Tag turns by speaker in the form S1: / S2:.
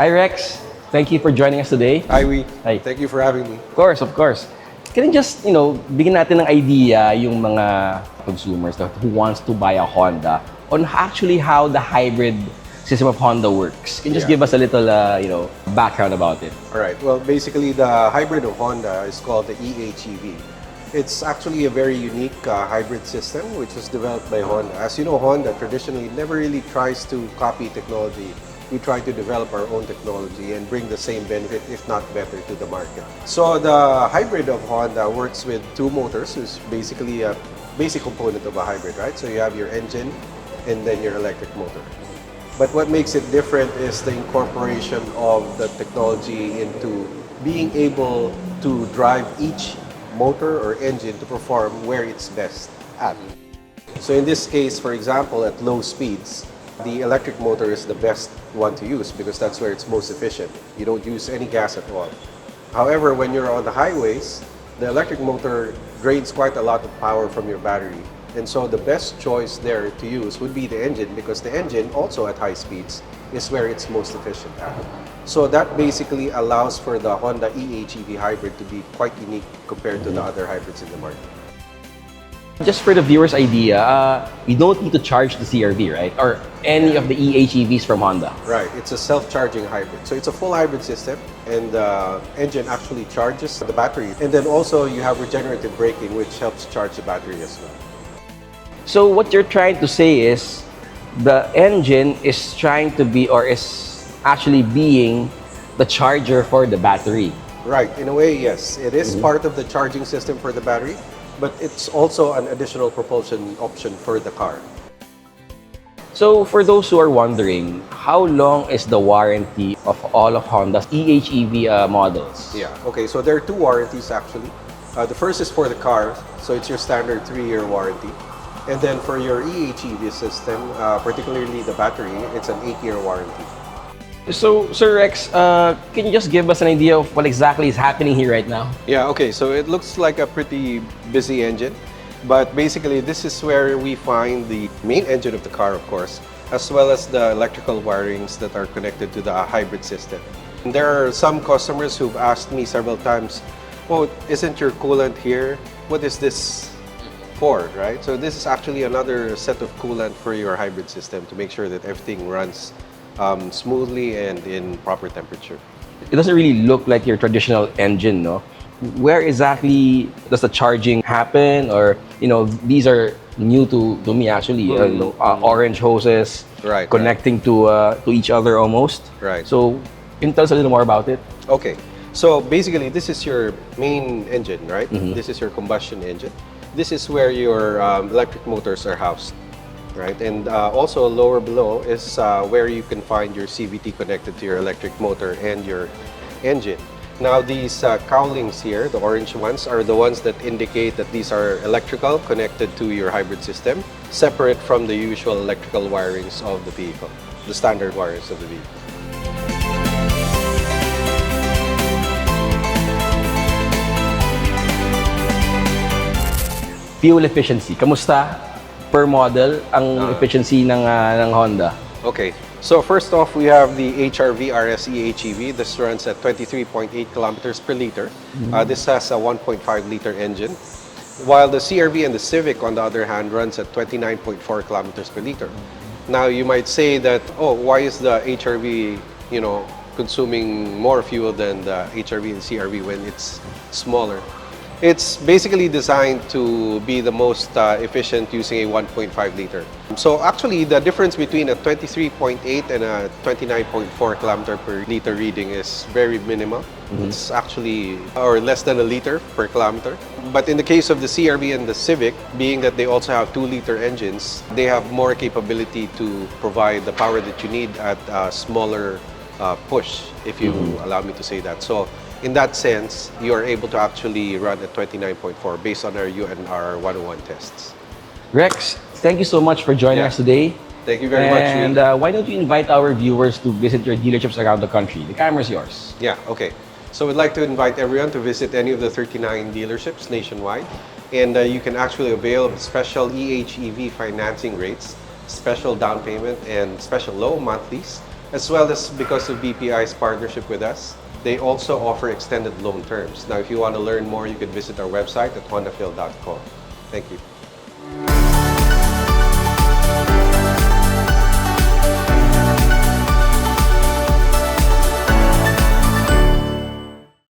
S1: Hi Rex, thank you for joining us today.
S2: Hi, Wee.
S1: Hi.
S2: Thank you for having me.
S1: Of course. Can you just, bigyan natin ng idea yung mga consumers who wants to buy a Honda on actually how the hybrid system of Honda works? Can you just
S2: Yeah.
S1: give us a little, background about it?
S2: All right. Well, basically, the hybrid of Honda is called the eHEV. It's actually a very unique hybrid system which was developed by Honda. As you know, Honda traditionally never really tries to copy technology. We try to develop our own technology and bring the same benefit, if not better, to the market. So the hybrid of Honda works with two motors, which is basically a basic component of a hybrid, right? So you have your engine and then your electric motor. But what makes it different is the incorporation of the technology into being able to drive each motor or engine to perform where it's best at. So in this case, for example, at low speeds, the electric motor is the best one to use because that's where it's most efficient. You don't use any gas at all. However, when you're on the highways, the electric motor drains quite a lot of power from your battery. And so the best choice there to use would be the engine because the engine, also at high speeds, is where it's most efficient at. So that basically allows for the Honda eHEV hybrid to be quite unique compared to the other hybrids in the market.
S1: Just for the viewer's idea, you don't need to charge the CRV, right? Or any of the eHEVs from Honda.
S2: Right, it's a self-charging hybrid. So it's a full hybrid system and the engine actually charges the battery. And then also you have regenerative braking which helps charge the battery as well.
S1: So what you're trying to say is the engine is trying to be or is actually being the charger for the battery.
S2: Right, in a way, yes. It is part of the charging system for the battery, but it's also an additional propulsion option for the car.
S1: So for those who are wondering, how long is the warranty of all of Honda's eHEV models?
S2: Yeah, okay, so there are two warranties actually. The first is for the car, so it's your standard 3-year warranty. And then for your eHEV system, particularly the battery, it's an 8-year warranty.
S1: So, Sir Rex, can you just give us an idea of what exactly is happening here right now?
S2: Yeah, okay, so it looks like a pretty busy engine, but basically this is where we find the main engine of the car, of course, as well as the electrical wirings that are connected to the hybrid system. And there are some customers who've asked me several times, oh, isn't your coolant here? What is this for, right? So this is actually another set of coolant for your hybrid system to make sure that everything runs smoothly and in proper temperature.
S1: It doesn't really look like your traditional engine, no? Where exactly does the charging happen? Or, these are new to me actually. Orange hoses,
S2: Right,
S1: connecting to each other almost.
S2: Right.
S1: So, can you tell us a little more about it?
S2: Okay, so basically this is your main engine, right? This is your combustion engine. This is where your electric motors are housed, right? And also lower below is where you can find your CVT connected to your electric motor and your engine. Now these cowlings here, the orange ones, are the ones that indicate that these are electrical connected to your hybrid system, separate from the usual electrical wirings of the vehicle, the standard wirings of the vehicle.
S1: Fuel efficiency. Kamusta per model ang efficiency ng Honda?
S2: Okay, so first off, we have the HRV RSE HEV. This runs at 23.8 kilometers per liter. This has a 1.5 liter engine, while the CRV and the Civic, on the other hand, runs at 29.4 kilometers per liter. Now, you might say that, oh, why is the HRV, consuming more fuel than the HRV and CRV when it's smaller? It's basically designed to be the most efficient using a 1.5 liter. So actually, the difference between a 23.8 and a 29.4 kilometer per liter reading is very minimal. It's actually, or less than a liter per kilometer. But in the case of the CRV and the Civic, being that they also have 2-liter engines, they have more capability to provide the power that you need at a smaller push, if you allow me to say that. So in that sense, you are able to actually run at 29.4 based on our UNR 101 tests.
S1: Rex, thank you so much for joining us today.
S2: Thank you very much.
S1: And why don't you invite our viewers to visit your dealerships around the country? The camera is yours.
S2: Yeah, okay. So we'd like to invite everyone to visit any of the 39 dealerships nationwide. And you can actually avail of special eHEV financing rates, special down payment, and special low monthlies As well as because of BPI's partnership with us, they also offer extended loan terms. Now, if you want to learn more, you can visit our website at hondafil.com. Thank you.